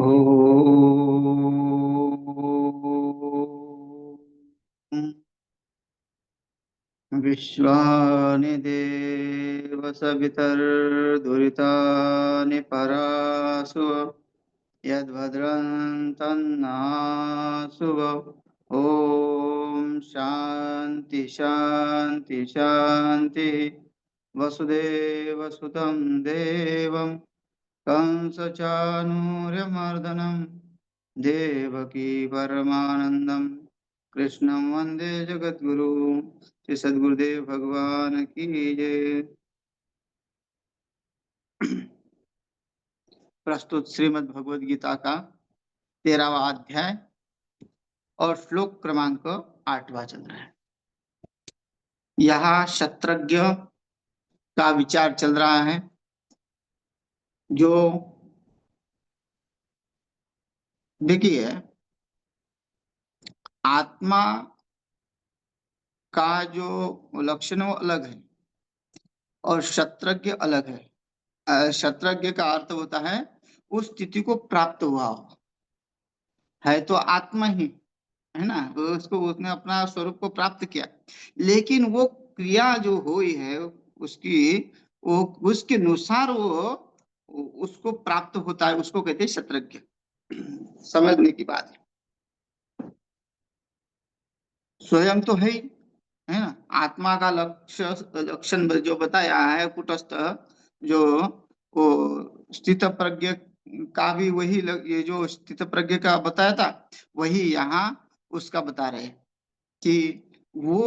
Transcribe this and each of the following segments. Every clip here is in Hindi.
ॐ विश्वानि देव सवितर्दुरितानि परासु यद्भद्रं तन्नासु। ॐ शान्ति शान्ति शान्ति। वसुदेवसुतं देवं कंसचाणूर्यमर्दनं देवकी परमानंदं कृष्णं वंदे जगद्गुरु। श्री सद्गुरुदेव भगवान की जय। प्रस्तुत श्रीमद् भगवद गीता का 13वां अध्याय और श्लोक क्रमांक 8वां चल रहा है। यहाँ शत्रज्ञ का विचार चल रहा है, जो देखिए आत्मा का जो लक्षण वो अलग है और शत्रज्ञ अलग है। शत्रज्ञ का अर्थ होता है उस स्थिति को प्राप्त हुआ हो, है तो आत्मा ही है ना, उसको उसने अपना स्वरूप को प्राप्त किया, लेकिन वो क्रिया जो हुई है उसकी वो उसके अनुसार वो उसको प्राप्त होता है, उसको कहते हैं शत्रज्ञ। समझने की बात है, स्वयं तो है ना। आत्मा का लक्षण जो बताया है कुटस्थ, जो वो स्थित प्रज्ञ का भी वही ये जो स्थित प्रज्ञ का बताया था वही यहाँ उसका बता रहे हैं कि वो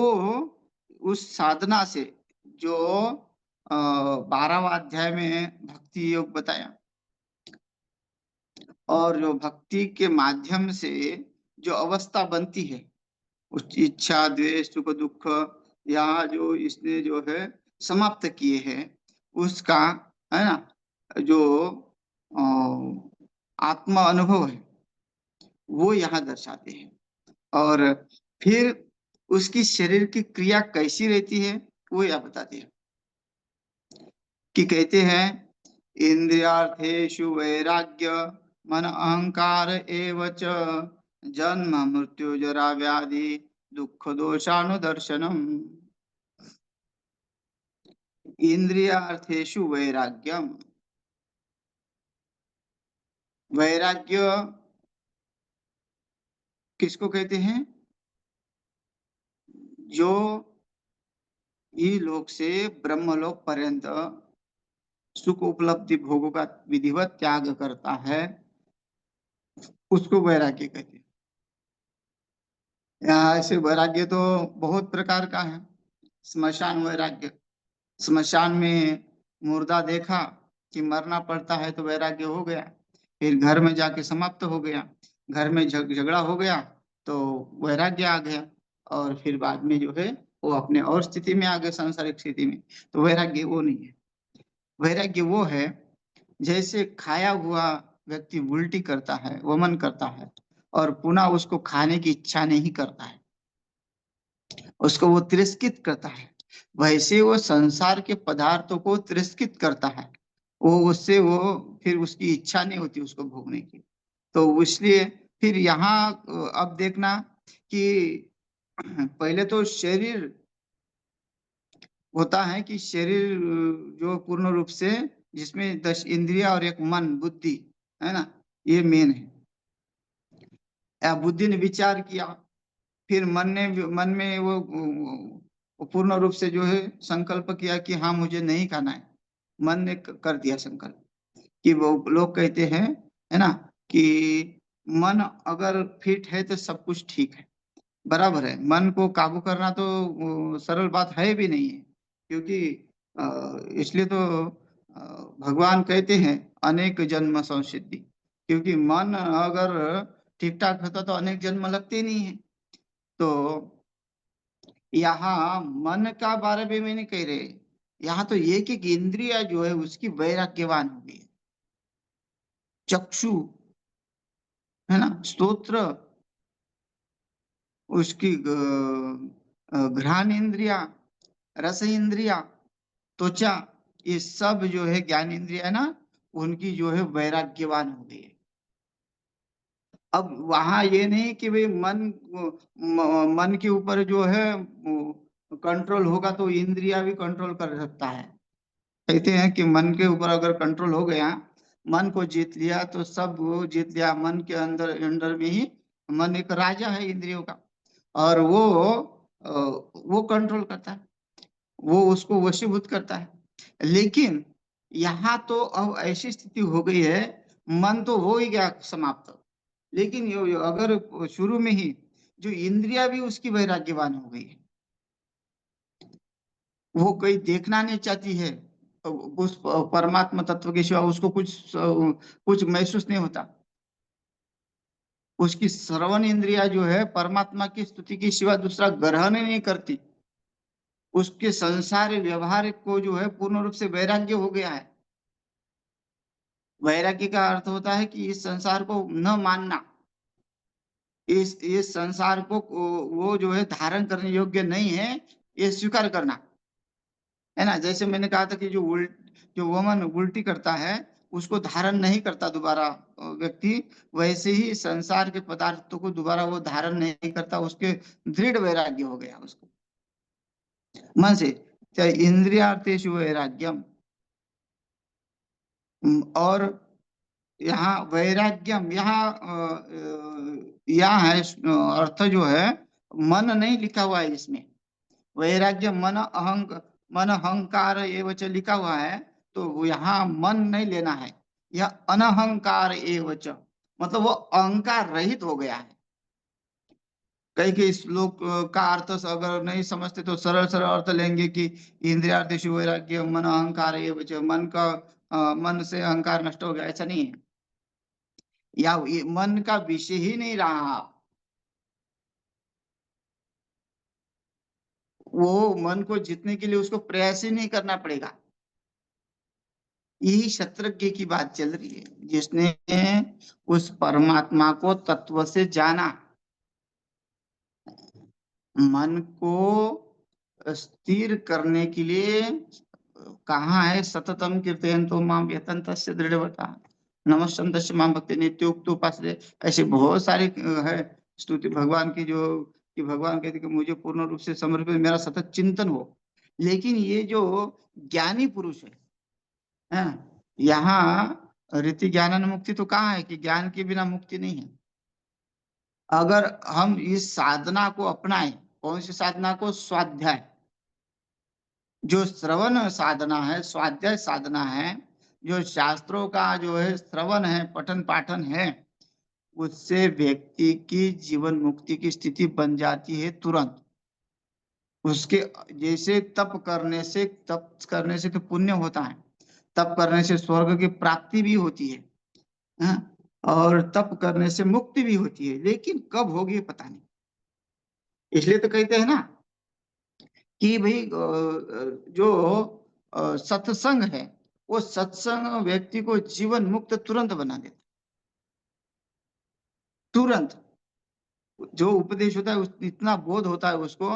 उस साधना से जो 12वां अध्याय में भक्ति योग बताया, और जो भक्ति के माध्यम से जो अवस्था बनती है उस इच्छा द्वेष सुख दुख या जो इसने जो है समाप्त किए हैं उसका, है ना, जो आत्मा अनुभव है वो यहाँ दर्शाते हैं। और फिर उसकी शरीर की क्रिया कैसी रहती है वो यहाँ बताते हैं कि कहते हैं इंद्रियार्थेषु वैराग्य मन अहंकार एव च जन्म मृत्यु जरा व्याधि दुख दोषानुदर्शनम। इंद्रियार्थेषु वैराग्यम, वैराग्य किसको कहते हैं? जो ये लोक से ब्रह्मलोक पर्यंत सुख उपलब्धि भोगों का विधिवत त्याग करता है उसको वैराग्य कहते हैं। यहाँ ऐसे वैराग्य तो बहुत प्रकार का है। स्मशान वैराग्य, स्मशान में मुर्दा देखा कि मरना पड़ता है तो वैराग्य हो गया, फिर घर में जाके समाप्त हो गया, घर में झगड़ा हो गया तो वैराग्य आ गया, और फिर बाद में जो है वो अपने और स्थिति में आ गए, सांसारिक स्थिति में। तो वैराग्य वो नहीं है। वैराग्य वो है जैसे खाया हुआ व्यक्ति उल्टी करता है, वमन करता है और पुनः उसको खाने की इच्छा नहीं करता है, उसको वो तिरस्कृत करता है, वैसे वो संसार के पदार्थों को तिरस्कृत करता है। वो उससे वो फिर उसकी इच्छा नहीं होती उसको भोगने की। तो इसलिए फिर यहाँ अब देखना कि पहले तो शरीर होता है कि शरीर जो पूर्ण रूप से जिसमें 10 इंद्रिया और एक मन बुद्धि है ना, ये मेन है। या बुद्धि ने विचार किया, फिर मन में वो पूर्ण रूप से जो है संकल्प किया कि हाँ मुझे नहीं खाना है। मन ने कर दिया संकल्प कि वो लोग कहते हैं, है ना, कि मन अगर फिट है तो सब कुछ ठीक है, बराबर है। मन को काबू करना तो सरल बात है भी नहीं है, क्योंकि इसलिए तो भगवान कहते हैं अनेक जन्म संसिद्धि, क्योंकि मन अगर ठीक ठाक होता तो अनेक जन्म लगते ही नहीं है। तो यहाँ मन का बारे में नहीं कह रहे, यहाँ तो एक एक इंद्रिया जो है उसकी वैराग्यवान हो गई। चक्षु, है ना, स्तोत्र, उसकी घ्राण इंद्रिया, रस इंद्रिया, त्वचा, ये सब जो है ज्ञान इंद्रिया है ना, उनकी जो है वैराग्यवान हो गई है। अब वहां ये नहीं कि भाई मन के ऊपर जो है कंट्रोल होगा तो इंद्रिया भी कंट्रोल कर सकता है। कहते हैं कि मन के ऊपर अगर कंट्रोल हो गया, मन को जीत लिया तो सब वो जीत लिया। मन के अंदर अंदर में ही मन एक राजा है इंद्रियों का, और वो कंट्रोल करता है, वो उसको वशीभूत करता है। लेकिन यहाँ तो अब ऐसी स्थिति हो गई है, मन तो हो ही गया समाप्त, लेकिन अगर शुरू में ही जो इंद्रिया भी उसकी वैराग्यवान हो गई है, वो कोई देखना नहीं चाहती है उस परमात्मा तत्व के सिवा, उसको कुछ महसूस नहीं होता। उसकी श्रवण इंद्रिया जो है परमात्मा की स्तुति के सिवा दूसरा ग्रहण ही नहीं करती। उसके संसार व्यवहार को जो है पूर्ण रूप से वैराग्य हो गया है। वैराग्य का अर्थ होता है कि इस संसार को न मानना, इस संसार को वो जो है धारण करने योग्य नहीं है, ये स्वीकार करना है ना। जैसे मैंने कहा था कि जो वमन उल्टी करता है उसको धारण नहीं करता दोबारा व्यक्ति, वैसे ही संसार के पदार्थों को दोबारा वो धारण नहीं करता, उसके दृढ़ वैराग्य हो गया उसको मन से। चाहे इंद्रियार्थेषु वैराग्यम, और यहाँ वैराग्यम, यहाँ है अर्थ जो है, मन नहीं लिखा हुआ है इसमें। वैराग्य मन अहंकार एवच लिखा हुआ है, तो यहाँ मन नहीं लेना है, यह अनहंकार एवच, मतलब वो अहंकार रहित हो गया है। कई कई श्लोक का अर्थ अगर नहीं समझते तो सरल सरल अर्थ लेंगे कि इंद्रियार्थेषु वैराग्य मन अहंकार एवच, मन से अहंकार नष्ट हो गया, ऐसा नहीं है। या ये मन का विषय ही नहीं रहा, वो मन को जीतने के लिए उसको प्रयास ही नहीं करना पड़ेगा। यही शत्रज्ञ की बात चल रही है, जिसने उस परमात्मा को तत्व से जाना, मन को स्थिर करने के लिए। कहाँ है सततम कीर्तयन्तो माम यतन्तस्य दृढ़वता नमस्सन्तस्य माम भक्ति नित्योक्तो उपासते। ऐसे बहुत सारे है स्तुति भगवान की, जो कि भगवान कहते कि मुझे पूर्ण रूप से समर्पित, मेरा सतत चिंतन हो। लेकिन ये जो ज्ञानी पुरुष है यहाँ रीति ज्ञानन मुक्ति तो कहाँ है कि ज्ञान के बिना मुक्ति नहीं है। अगर हम इस साधना को अपनाएं, कौन सी साधना को? स्वाध्याय, जो श्रवण साधना है, स्वाध्याय साधना है, जो शास्त्रों का जो है श्रवण है, पठन पाठन है, उससे व्यक्ति की जीवन मुक्ति की स्थिति बन जाती है तुरंत। उसके जैसे तप करने से तो पुण्य होता है, तप करने से स्वर्ग की प्राप्ति भी होती है, हाँ? और तप करने से मुक्ति भी होती है, लेकिन कब होगी पता नहीं। इसलिए तो कहते हैं ना कि भाई जो सत्संग है, वो सत्संग व्यक्ति को जीवन मुक्त तुरंत बना देता, तुरंत। जो उपदेश होता है इतना बोध होता है उसको,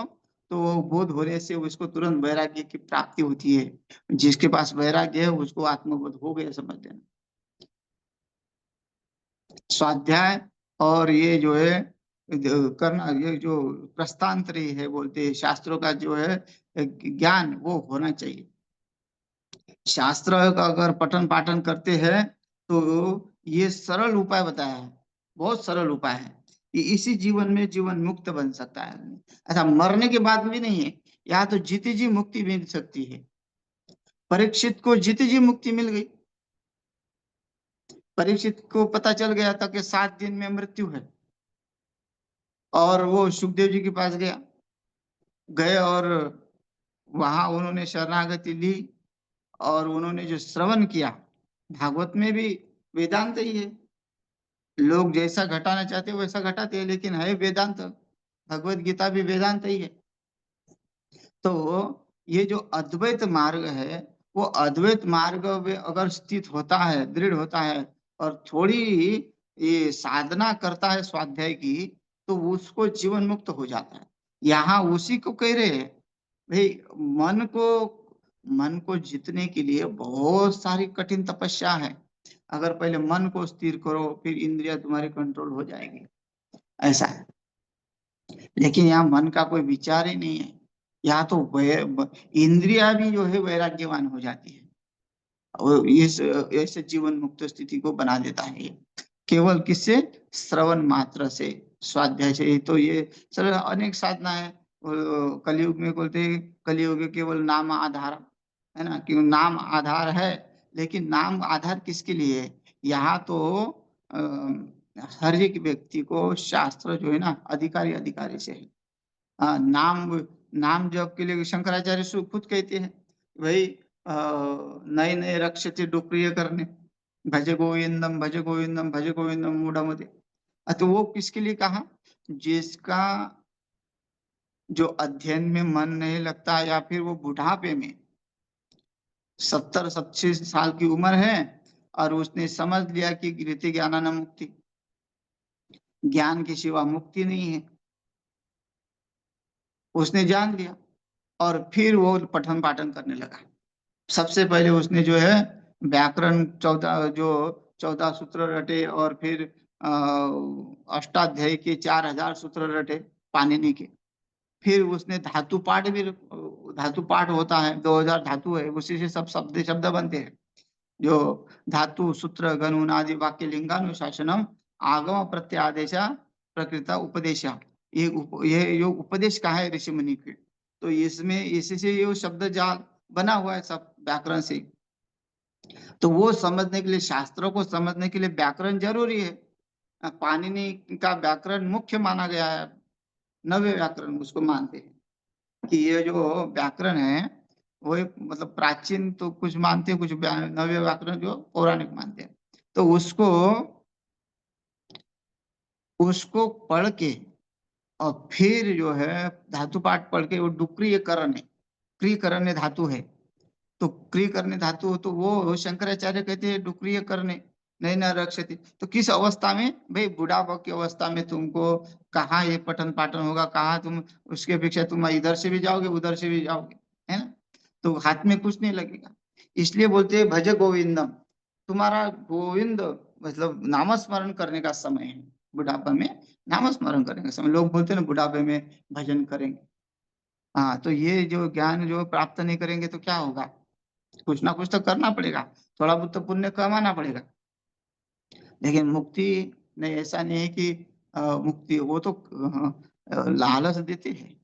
तो वो बोध होने से उसको तुरंत वैराग्य की प्राप्ति होती है। जिसके पास वैराग्य है उसको आत्मबोध हो गया, समझ लेना। स्वाध्याय और ये जो है करना, ये जो प्रस्थांतरी है बोलते हैं, शास्त्रों का जो है ज्ञान वो होना चाहिए। शास्त्र का अगर पठन पाठन करते हैं तो ये सरल उपाय बताया है, बहुत सरल उपाय है कि इसी जीवन में जीवन मुक्त बन सकता है। ऐसा मरने के बाद भी नहीं है, यहाँ तो जीती जी मुक्ति मिल सकती है। परीक्षित को जीती जी मुक्ति मिल गई। परीक्षित को पता चल गया था कि 7 दिन में मृत्यु है, और वो सुखदेव जी के पास गए और वहां उन्होंने शरणागति ली, और उन्होंने जो श्रवण किया, भागवत में भी वेदांत ही है। लोग जैसा घटाना चाहते हैं वैसा घटाते हैं, लेकिन है वेदांत। भगवत गीता भी वेदांत ही है। तो ये जो अद्वैत मार्ग है, वो अद्वैत मार्ग में अगर स्थित होता है, दृढ़ होता है, और थोड़ी ये साधना करता है स्वाध्याय की, तो उसको जीवन मुक्त हो जाता है। यहाँ उसी को कह रहे हैं भाई, मन को मन को जीतने के लिए बहुत सारी कठिन तपस्या है। अगर पहले मन को स्थिर करो, फिर इंद्रिया तुम्हारी कंट्रोल हो जाएगी, ऐसा है। लेकिन यहाँ मन का कोई विचार ही नहीं है, यहाँ तो इंद्रिया भी जो है वैराग्यवान हो जाती है, और इस ऐसे जीवन मुक्त स्थिति को बना देता है ये। केवल किससे? श्रवण मात्र से, स्वाध्याय से। तो ये सर अनेक साधना है। कलयुग में बोलते हैं, कलयुग केवल नाम आधार है ना, क्यों नाम आधार है। लेकिन नाम आधार किसके लिए है? यहाँ तो हर एक व्यक्ति को शास्त्र जो है ना, अधिकारी अधिकारी से है। नाम नाम जप के लिए शंकराचार्य खुद कहते हैं भाई, नए नए रक्षते डुक्रिय करने, भज गोविंदम भज गोविंदम भज गोविंदम मूढ़मते। तो वो किसके लिए कहा? जिसका जो अध्ययन में मन नहीं लगता, या फिर वो बुढ़ापे में 70-75 साल की उम्र है और उसने समझ लिया कि गृहति ज्ञानान मुक्ति, ज्ञान के सिवा मुक्ति नहीं है, उसने जान लिया और फिर वो पठन पाठन करने लगा। सबसे पहले उसने जो है व्याकरण 14 सूत्र रटे, और फिर अष्टाध्यायी के 4000 सूत्र रटे पाणिनि के। फिर उसने धातु पाठ भी, धातु पाठ होता है, 2000 धातु है, उसी से सब शब्द शब्द बनते हैं। जो धातु सूत्र गणुनादि वाक्य लिंगानुशासनम आगम प्रत्यादेश प्रकृता उपदेशा, ये जो उपदेश का है ऋषि मुनि के, तो इसमें इसी से ये शब्द जाल बना हुआ है सब व्याकरण से। तो वो समझने के लिए, शास्त्रों को समझने के लिए व्याकरण जरूरी है। पाणिनि का व्याकरण मुख्य माना गया है, नव्य व्याकरण उसको मानते हैं कि ये जो व्याकरण है वो मतलब प्राचीन तो कुछ मानते हैं, कुछ नव्य व्याकरण जो पौराणिक मानते हैं। तो उसको उसको पढ़ के और फिर जो है धातु पाठ पढ़ के, वो डुक्रिय करण है, क्रिय करण्य धातु है। तो क्रिय करने धातु हो, तो वो शंकराचार्य कहते हैं डुक्रिय करने नहीं न रक्षति। तो किस अवस्था में भाई? बुढ़ापा की अवस्था में तुमको कहाँ ये पठन पाठन होगा, कहाँ तुम उसके अपेक्षा तुम इधर से भी जाओगे उधर से भी जाओगे, है ना? तो हाथ में कुछ नहीं लगेगा। इसलिए बोलते हैं भज गोविंदम, तुम्हारा गोविंद मतलब नामस्मरण करने का समय है। बुढ़ापा में नामस्मरण करने का समय, लोग बोलते हैं ना बुढ़ापे में भजन करेंगे। हाँ, तो ये जो ज्ञान जो प्राप्त नहीं करेंगे तो क्या होगा? कुछ ना कुछ तो करना पड़ेगा, थोड़ा बहुत तो पुण्य कमाना पड़ेगा। लेकिन मुक्ति नहीं, ऐसा नहीं है कि मुक्ति वो तो लालच देते हैं।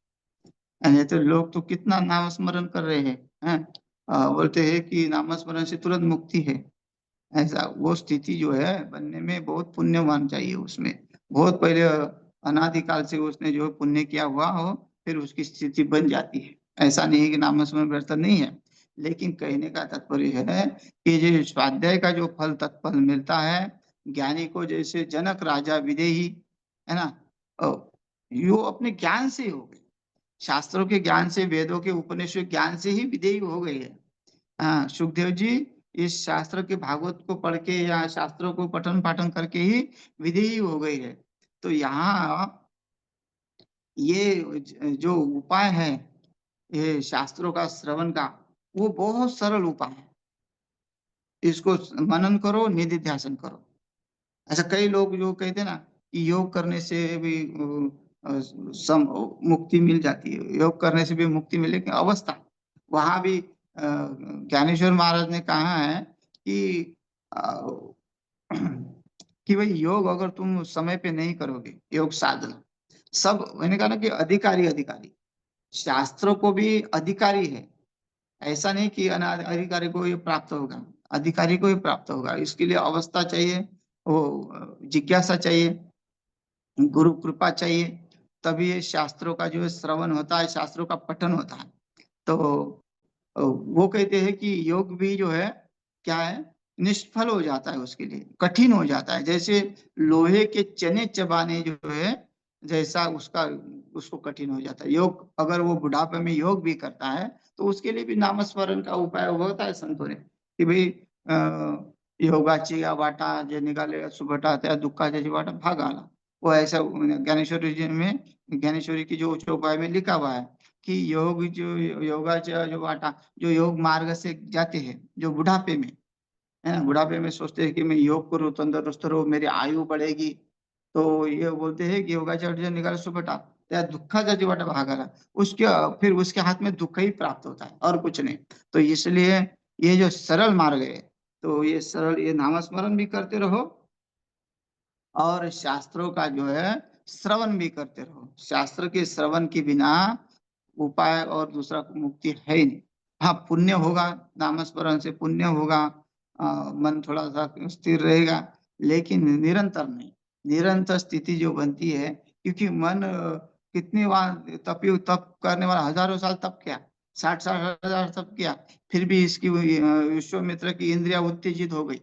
नहीं तो लोग तो कितना नाम स्मरण कर रहे हैं, बोलते हैं कि नाम स्मरण से तुरंत मुक्ति है। ऐसा वो स्थिति जो है बनने में बहुत पुण्यवान चाहिए, उसमें बहुत पहले अनादिकाल से उसने जो पुण्य किया हुआ हो, फिर उसकी स्थिति बन जाती है। ऐसा नहीं है कि नामस्मरण व्यर्थ नहीं है। लेकिन कहने का तात्पर्य है कि जो स्वाध्याय का जो फल तत्फल मिलता है ज्ञानी को, जैसे जनक राजा विदेही है ना, यो अपने ज्ञान से हो गए, शास्त्रों के ज्ञान से, वेदों के उपनिषद ज्ञान से ही विदेही हो गए हैं। हाँ, सुखदेव जी इस शास्त्र के भागवत को पढ़ के या शास्त्रों को पठन पाठन करके ही विधेयी हो गई है। तो यहाँ ये जो उपाय है, ये शास्त्रों का श्रवण का, वो बहुत सरल उपाय है। इसको मनन करो, निधि ध्यान करो। ऐसा कई लोग जो कहते हैं ना कि योग करने से भी मुक्ति मिल जाती है, योग करने से भी मुक्ति मिलेगी अवस्था। वहां भी ज्ञानेश्वर महाराज ने कहा है कि कि भाई योग अगर तुम समय पे नहीं करोगे, योग साधना सब, मैंने कहा ना कि अधिकारी अधिकारी, शास्त्रों को भी अधिकारी है। ऐसा नहीं कि अधिकारी को ये प्राप्त होगा, अधिकारी को ही प्राप्त होगा। इसके लिए अवस्था चाहिए, वो जिज्ञासा चाहिए, गुरु कृपा चाहिए, तभी ये शास्त्रों का जो श्रवण होता है, शास्त्रों का पठन होता है। तो वो कहते हैं कि योग भी जो है क्या है, निष्फल हो जाता है, उसके लिए कठिन हो जाता है। जैसे लोहे के चने चबाने जो है, जैसा उसका उसको कठिन हो जाता है। योग अगर वो बुढ़ापे में योग भी करता है तो उसके लिए भी नामस्मरण का उपाय होता है संतों ने कि भाई योगाची या वाटा जे निघाले सुभटा त्या दुःखाची वाटा भाग आला। वो ऐसा ज्ञानेश्वरी जी में, ज्ञानेश्वरी की जो चौपाई में लिखा हुआ है कि योग जो योगाचा जो वाटा, जो योग मार्ग से जाते हैं जो बुढ़ापे में, है ना। बुढ़ापे में सोचते हैं कि मैं योग करूँ, तंदुरुस्त रहूं, मेरी आयु बढ़ेगी, तो ये बोलते हैं कि योगाचार्य निकाल सुबटा त्या दुःखाचा जीवाट भागाला, उसके फिर उसके हाथ में दुख ही प्राप्त होता है और कुछ नहीं। तो इसलिए ये जो सरल मार्ग है, तो ये सरल, ये नामस्मरण भी करते रहो और शास्त्रों का जो है श्रवण भी करते रहो। शास्त्र के श्रवण के बिना उपाय और दूसरा मुक्ति है ही नहीं। हाँ, पुण्य होगा, नामस्मरण से पुण्य होगा, मन थोड़ा सा स्थिर रहेगा, लेकिन निरंतर नहीं। निरंतर स्थिति जो बनती है, क्योंकि मन कितनी बार तप करने वाला, हजारों साल तप किया, 60-60 हजार तप किया, फिर भी इसकी विश्वामित्र की इंद्रिया उत्तेजित हो गई।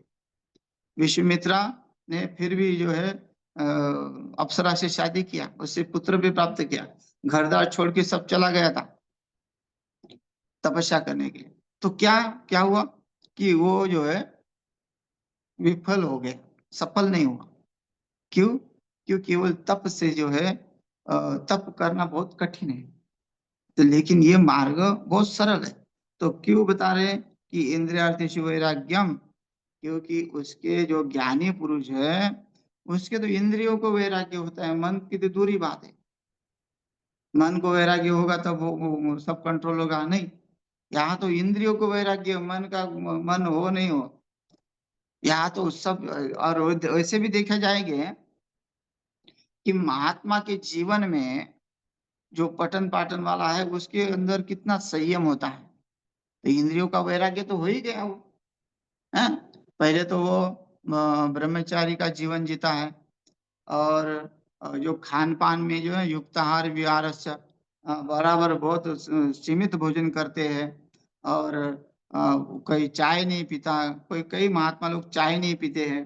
विश्वामित्रा ने फिर भी जो है अप्सरा से शादी किया, उससे पुत्र भी प्राप्त किया, घरदार छोड़ के सब चला गया था तपस्या करने के लिए। तो क्या क्या हुआ कि वो जो है विफल हो गया, सफल नहीं हुआ। क्यों? क्यों? केवल तप से जो है तप करना बहुत कठिन है, तो लेकिन ये मार्ग बहुत सरल है। तो क्यों बता रहे हैं कि इंद्रियार्थेषु वैराग्यम, क्योंकि उसके जो ज्ञानी पुरुष है, उसके तो इंद्रियों को वैराग्य होता है, मन की तो दूरी बात है। मन को वैराग्य होगा तब वो सब कंट्रोल होगा नहीं। यहाँ तो इंद्रियों को वैराग्य, मन का मन हो नहीं हो, यहाँ तो सब। और वैसे भी देखा जाएंगे कि महात्मा के जीवन में जो पठन पाठन वाला है, उसके अंदर कितना संयम होता है। तो इंद्रियों का वैराग्य तो हो ही गया वो, है। पहले तो वो ब्रह्मचारी का जीवन जीता है, और जो खान पान में जो है युक्ताहार विहारस्य, बराबर बहुत सीमित भोजन करते हैं। और कोई चाय नहीं पीता, कई महात्मा लोग चाय नहीं पीते हैं,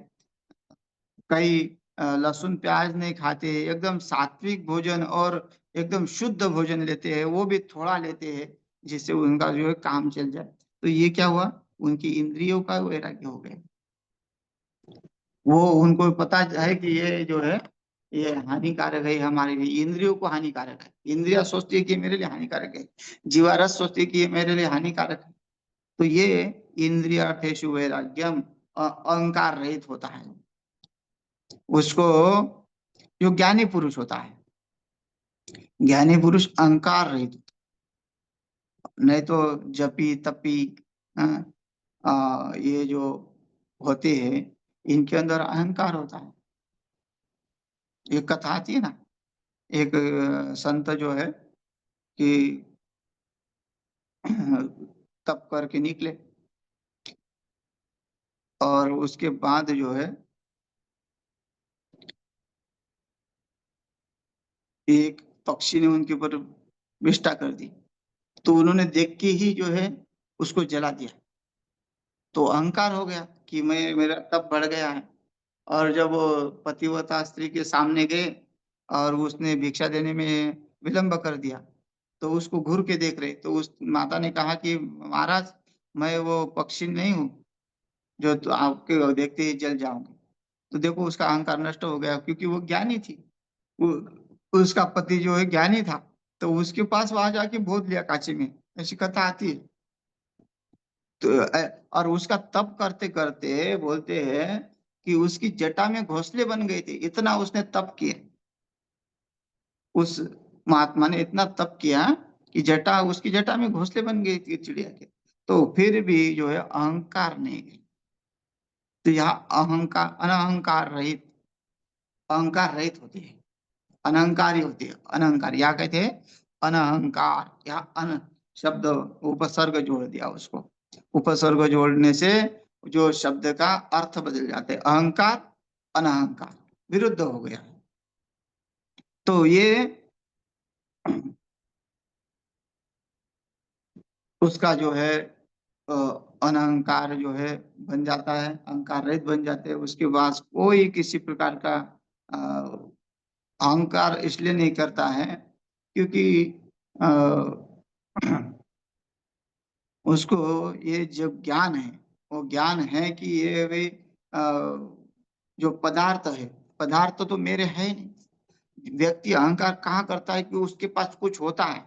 कई लहसुन प्याज नहीं खाते, एकदम सात्विक भोजन और एकदम शुद्ध भोजन लेते हैं, वो भी थोड़ा लेते हैं, जिससे उनका जो है काम चल जाए। तो ये क्या हुआ, उनकी इंद्रियों का वैराग्य हो गया। वो उनको पता है कि ये जो है ये हानिकारक है हमारे लिए, इंद्रियों को हानिकारक है। इंद्रिया सोचती है कि ये मेरे लिए हानिकारक है, जीवारस सोचती है कि ये मेरे लिए हानिकारक है। तो ये इंद्रियार्थेषु वैराग्यम अहंकार रहित होता है उसको, जो ज्ञानी पुरुष होता है। ज्ञानी पुरुष अहंकार रहित होता है। नहीं तो जपी तपी, हाँ, ये जो होते हैं, इनके अंदर अहंकार होता है। एक कथा आती है ना, एक संत जो है कि तप करके निकले, और उसके बाद जो है एक पक्षी ने उनके ऊपर विष्ठा कर दी, तो उन्होंने देख के ही जो है उसको जला दिया। तो अहंकार हो गया कि मैं, मेरा तप बढ़ गया है। और जब वो पतिव्रता स्त्री के सामने गए और उसने भिक्षा देने में विलंब कर दिया, तो उसको घूर के देख रहे, तो उस माता ने कहा कि महाराज, मैं वो पक्षी नहीं हूँ जो तो आपके देखते ही जल जाऊंगी। तो देखो उसका अहंकार नष्ट हो गया, क्योंकि वो ज्ञानी थी। वो, उसका पति जो है ज्ञानी था, तो उसके पास वहां जाके बोध लिया काशी में, ऐसी कथा आती है। तो और उसका तप करते करते बोलते हैं कि उसकी जटा में घोंसले बन गए थे, इतना उसने तप किया। उस महात्मा ने इतना तप किया कि जटा, उसकी जटा में घोंसले बन गए थे चिड़िया के। तो फिर भी जो है अहंकार नहीं गई। तो यहाँ अहंकार, अनहंकार रहित, अहंकार रहित होती है, अनहंकारी होती है। अनहंकार या कहते हैं अनहंकार, या अन शब्द उपसर्ग जोड़ दिया उसको, उपसर्ग जोड़ने से जो शब्द का अर्थ बदल जाते हैं, अहंकार अनहंकार विरुद्ध हो गया। तो ये उसका जो है अ, अनहंकार जो है बन जाता है, अहंकार रहित बन जाते हैं। उसके बाद कोई किसी प्रकार का अ, अहंकार इसलिए नहीं करता है क्योंकि अ, उसको ये जो ज्ञान है, वो ज्ञान है कि ये वे जो पदार्थ है, पदार्थ तो मेरे है नहीं। व्यक्ति अहंकार कहाँ करता है कि उसके पास कुछ होता है,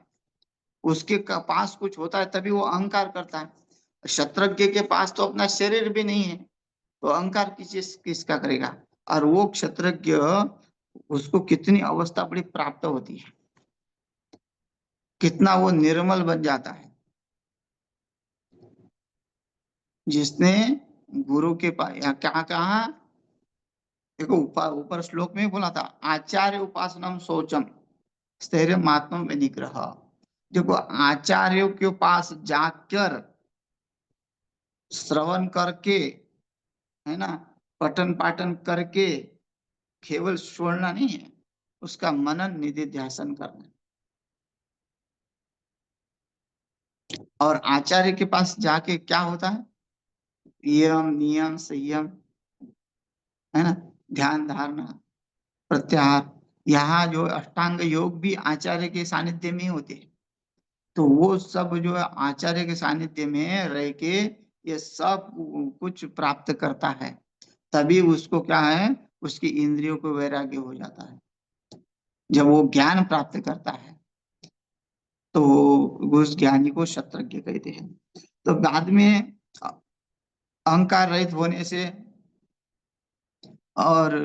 उसके पास कुछ होता है तभी वो अहंकार करता है। शत्रज्ञ के पास तो अपना शरीर भी नहीं है, तो अहंकार किसका करेगा। और वो क्षत्रज्ञ, उसको कितनी अवस्था बड़ी प्राप्त होती है, कितना वो निर्मल बन जाता है। जिसने गुरु के पास, या क्या कहा, देखो ऊपर ऊपर श्लोक में बोला था, आचार्य उपासनम शौचम स्थैर्य महात्म विनिग्रह। देखो आचार्यों के पास जाकर श्रवण करके, है ना, पठन पाठन करके केवल छोड़ना नहीं है, उसका मनन निधिध्यासन करना। और आचार्य के पास जाके क्या होता है, यम नियम संयम, है ना, ध्यान धारणा प्रत्याहार, यहाँ जो अष्टांग योग भी आचार्य के सानिध्य में ही होते हैं। तो वो सब जो है आचार्य के सानिध्य में रह के ये सब कुछ प्राप्त करता है, तभी उसको क्या है, उसकी इंद्रियों को वैराग्य हो जाता है। जब वो ज्ञान प्राप्त करता है तो उस ज्ञानी को शत्रज्ञ कहते हैं। तो बाद में अहंकार रहित होने से, और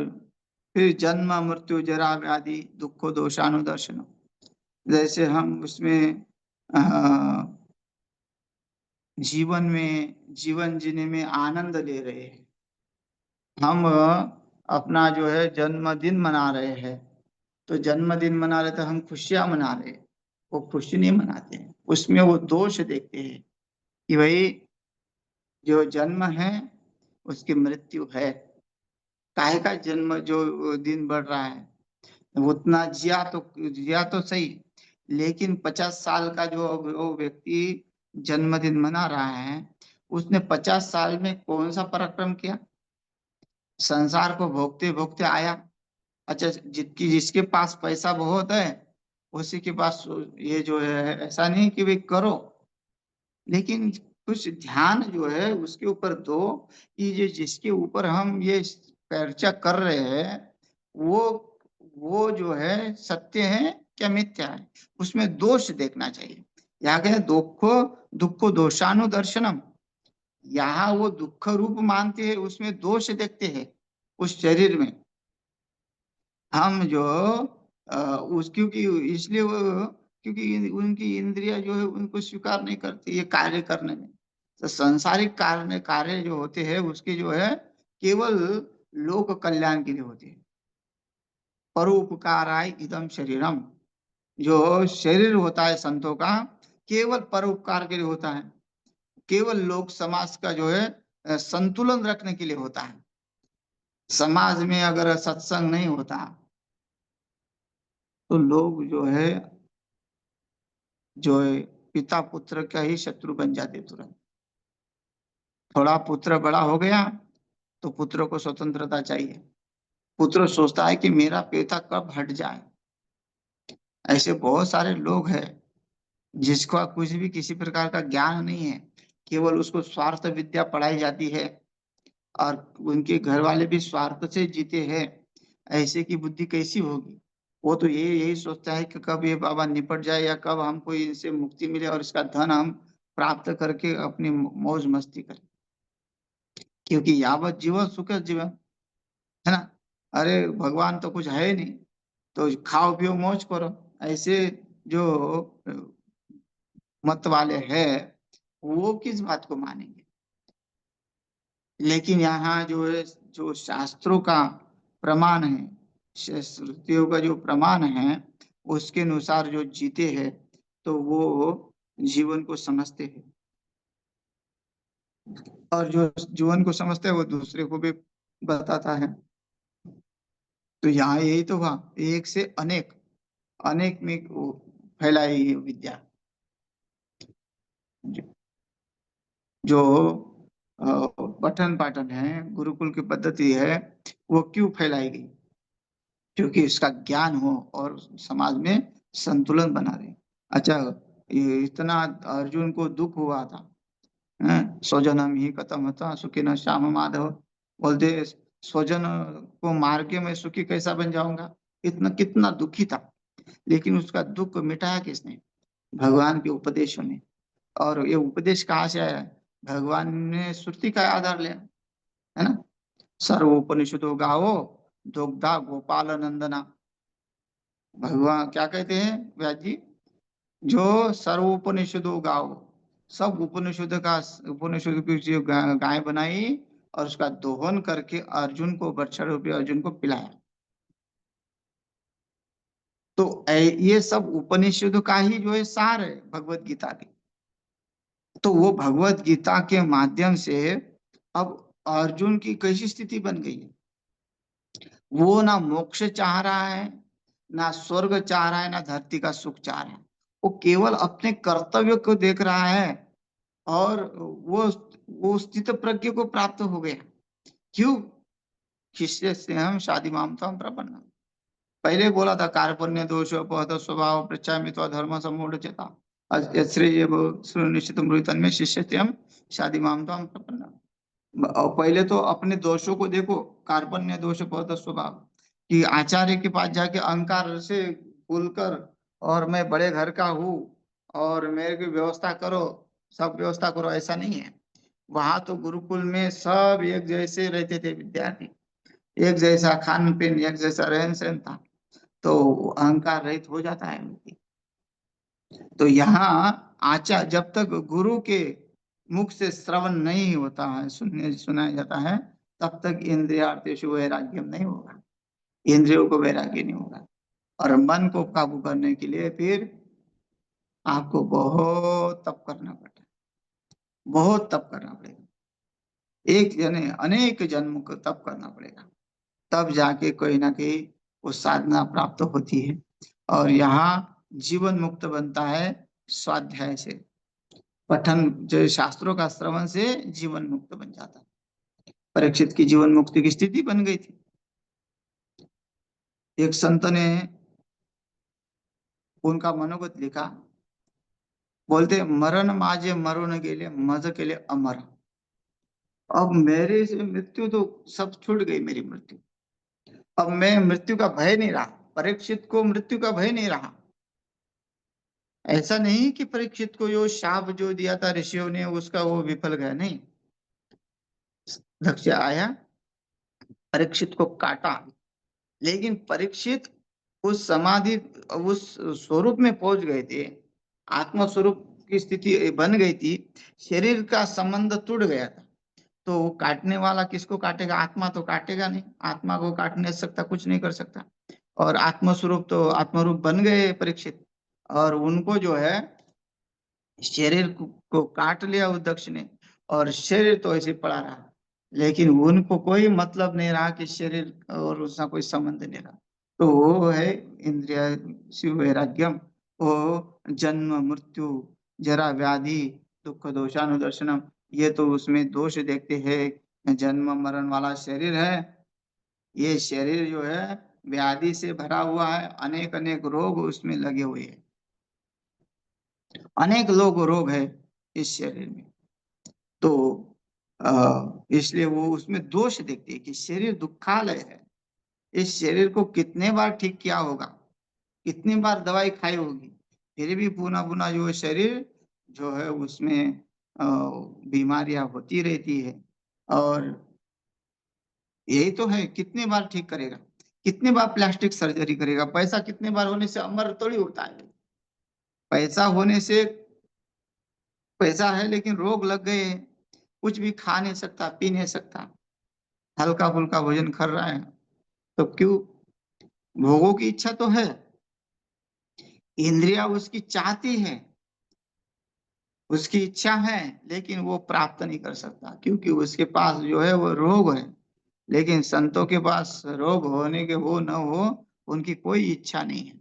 फिर जन्म मृत्यु जरा व्याधि दुखो दोषानुदर्शन, जैसे हम उसमें जीवन में, जीवन जीने में आनंद ले रहे हैं, हम अपना जो है जन्मदिन मना रहे हैं, तो जन्मदिन मना रहे तो हम खुशियां मना रहे हैं, वो खुशी नहीं मनाते हैं, उसमें वो दोष देखते हैं कि भाई जो जन्म है उसकी मृत्यु है, काहे का जन्म जो दिन बढ़ रहा है, उतना जिया तो सही, लेकिन 50 साल का जो वो व्यक्ति जन्मदिन मना रहा है, उसने 50 साल में कौन सा पराक्रम किया, संसार को भोगते भोगते आया। अच्छा, जिसके पास पैसा बहुत है उसी के पास ये जो है, ऐसा नहीं कि भाई करो, लेकिन कुछ ध्यान जो है उसके ऊपर दो, कि ये जिसके ऊपर हम ये चर्चा कर रहे हैं वो वो जो है सत्य है क्या मिथ्या है, उसमें दोष देखना चाहिए। यहाँ कहे दुखो दुखो दोषानुदर्शनम, यहाँ वो दुख रूप मानते हैं, उसमें दोष देखते हैं उस शरीर में। हम जो उस क्योंकि इसलिए वो, क्योंकि उनकी इंद्रिया जो है उनको स्वीकार नहीं करती ये कार्य करने में। तो सांसारिक कार्य जो होते हैं उसके जो है केवल लोक कल्याण के लिए होते हैं। परोपकाराय इदम शरीरम, जो शरीर होता है संतों का केवल परोपकार के लिए होता है, केवल लोक समाज का जो है संतुलन रखने के लिए होता है। समाज में अगर सत्संग नहीं होता तो लोग जो है, जो है पिता पुत्र का ही शत्रु बन जाते तुरंत। थोड़ा पुत्र बड़ा हो गया तो पुत्र को स्वतंत्रता चाहिए, पुत्र सोचता है कि मेरा पिता कब हट जाए। ऐसे बहुत सारे लोग हैं जिसका कुछ भी किसी प्रकार का ज्ञान नहीं है, केवल उसको स्वार्थ विद्या पढ़ाई जाती है, और उनके घर वाले भी स्वार्थ से जीते हैं। ऐसे की बुद्धि कैसी होगी, वो तो ये यही सोचता है कि कब ये बाबा निपट जाए, या कब हमको इनसे मुक्ति मिले और इसका धन हम प्राप्त करके अपनी मौज मस्ती करें, क्योंकि यावत जीवन सुख जीवन, है ना। अरे भगवान तो कुछ है नहीं, तो खाओ पियो मौज करो, ऐसे जो मत वाले हैं वो किस बात को मानेंगे। लेकिन यहाँ जो है, जो शास्त्रों का प्रमाण है, श्रुतियों का जो प्रमाण है उसके अनुसार जो जीते हैं तो वो जीवन को समझते हैं, और जो जीवन को समझते हैं वो दूसरे को भी बताता है। तो यहाँ यही तो हुआ, एक से अनेक, अनेक में वो फैलाई ये विद्या। जो पठन पाठन है, गुरुकुल की पद्धति है, वो क्यों फैलाई गई, क्योंकि इसका ज्ञान हो और समाज में संतुलन बना रहे। अच्छा, ये इतना अर्जुन को दुख हुआ था, स्वजनम ही कथम होता सुखी न श्याम माधव, बोलते स्वजन को मार के मैं सुखी कैसा बन जाऊंगा, इतना कितना दुखी था। लेकिन उसका दुख मिटाया किसने, भगवान के उपदेशों ने। और ये उपदेश कहाँ से आया, भगवान ने श्रुति का आधार लिया, है ना। सर्वोपनिषदो गावो दुग्धा गोपाल नंदना। भगवान क्या कहते हैं व्यास जी? जो सर्वोपनिषदो गावो, सब उपनिषद की जो गाय बनाई और उसका दोहन करके अर्जुन को, वृषण रूपी अर्जुन को पिलाया। तो ये सब उपनिषद का ही जो है सार है भगवत गीता की। तो वो भगवत गीता के माध्यम से अब अर्जुन की कैसी स्थिति बन गई है? वो ना मोक्ष चाह रहा है, ना स्वर्ग चाह रहा है, ना धरती का सुख चाह रहा है। वो केवल अपने कर्तव्य को देख रहा है और वो स्थित प्रज्ञ को प्राप्त हो गया। क्यों? शिष्य से हम शादी मामता हम प्रपन्न। पहले बोला था कार्पण्य दोष अपहत स्वभाव पृच्छामि तो धर्म सम्मूढ़ चेता श्रेय सुनिश्चित मृतन में शिष्य से हम शादी मामता हम प्रपन्न। और पहले तो अपने दोषों को देखो, कार्पण्य दोष बहुत स्वभाव, कि आचार्य के पास जाके अहंकार से भूलकर और मैं बड़े घर का हूँ और मेरे की व्यवस्था करो, सब व्यवस्था करो, ऐसा नहीं है। वहां तो गुरुकुल में सब एक जैसे रहते थे विद्यार्थी, एक जैसा खान पीन, एक जैसा रहन सहन था, तो अहंकार रहित हो जाता है व्यक्ति। तो यहाँ आचार्य जब तक गुरु के मुख से श्रवण नहीं होता है, सुनाया जाता है, तब तक इंद्रियार्थेषु वैराग्यम नहीं होगा, इंद्रियों को वैराग्य नहीं होगा। और मन को काबू करने के लिए फिर आपको बहुत तप करना पड़ता है, बहुत तप करना पड़ेगा, एक जने अनेक जन्म को तप करना पड़ेगा, तब जाके कहीं ना कहीं वो साधना प्राप्त होती है। और यहाँ जीवन मुक्त बनता है स्वाध्याय से, पठन जो शास्त्रों का श्रवण से जीवन मुक्त बन जाता है। परीक्षित की जीवन मुक्ति की स्थिति बन गई थी। एक संत ने उनका मनोगत लिखा, बोलते मरण माजे मरून गेले मज के लिए अमर। अब मेरे से मृत्यु तो सब छूट गई, मेरी मृत्यु, अब मैं मृत्यु का भय नहीं रहा। परीक्षित को मृत्यु का भय नहीं रहा। ऐसा नहीं कि परीक्षित को जो शाप जो दिया था ऋषियों ने उसका वो विफल गया, नहीं। दक्ष आया, परीक्षित को काटा, लेकिन परीक्षित उस समाधि, उस स्वरूप में पहुंच गए थे, आत्म स्वरूप की स्थिति बन गई थी, शरीर का संबंध टूट गया था। तो काटने वाला किसको काटेगा? आत्मा तो काटेगा नहीं, आत्मा को काट नहीं सकता, कुछ नहीं कर सकता। और आत्म स्वरूप तो आत्मरूप बन गए परीक्षित, और उनको जो है शरीर को काट लिया उस दक्ष ने, और शरीर तो ऐसे पड़ा रहा, लेकिन उनको कोई मतलब नहीं रहा कि शरीर और उसका कोई संबंध नहीं रहा। तो वो है इंद्रिय शिव वैराग्यम, वो जन्म मृत्यु जरा व्याधि दुख दोषानुदर्शनम, ये तो उसमें दोष देखते हैं। जन्म मरण वाला शरीर है, ये शरीर जो है व्याधि से भरा हुआ है, अनेक अनेक रोग उसमें लगे हुए हैं, अनेक रोग है इस शरीर में। तो इसलिए वो उसमें दोष देखते हैं कि शरीर दुखालय है, इस शरीर को कितने बार ठीक किया होगा, कितनी बार दवाई खाई होगी, फिर भी पुनः पुनः जो शरीर जो है उसमें बीमारियां होती रहती है। और यही तो है, कितने बार ठीक करेगा, कितने बार प्लास्टिक सर्जरी करेगा, पैसा कितने बार होने से अमर थोड़ी होता है। पैसा होने से पैसा है, लेकिन रोग लग गए हैं, कुछ भी खा नहीं सकता, पी नहीं सकता, हल्का फुल्का भोजन कर रहा है, तो क्यों? भोगों की इच्छा तो है, इंद्रिया उसकी चाहती है, उसकी इच्छा है, लेकिन वो प्राप्त नहीं कर सकता, क्योंकि उसके पास जो है वो रोग है। लेकिन संतों के पास रोग होने के हो न हो, उनकी कोई इच्छा नहीं है,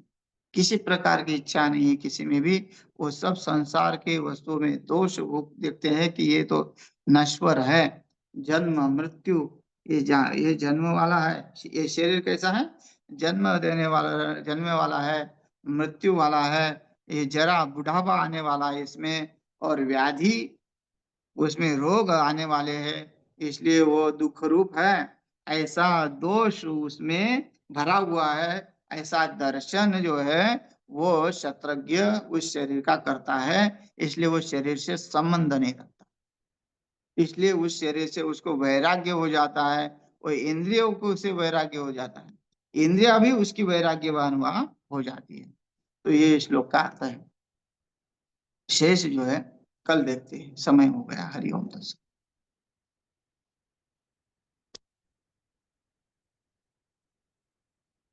किसी प्रकार की इच्छा नहीं है किसी में भी। वो सब संसार के वस्तुओं में दोष वो देखते हैं कि ये तो नश्वर है, जन्म मृत्यु, ये जन्म वाला है, ये शरीर कैसा है, जन्म देने वाला, जन्म वाला है, मृत्यु वाला है, ये जरा बुढ़ापा आने वाला है इसमें, और व्याधि, उसमें रोग आने वाले हैं, इसलिए वो दुख रूप है, ऐसा दोष उसमें भरा हुआ है। ऐसा दर्शन जो है वो शत्रज्ञ उस शरीर का करता है, इसलिए वो शरीर से संबंध नहीं रखता, इसलिए उस शरीर से उसको वैराग्य हो जाता है, वो इंद्रियों को से वैराग्य हो जाता है, इंद्रिया भी उसकी वैराग्यवान वहां हो जाती है। तो ये श्लोक का अर्थ है। शेष जो है कल देखते हैं, समय हो गया। हरिओम तत्सत।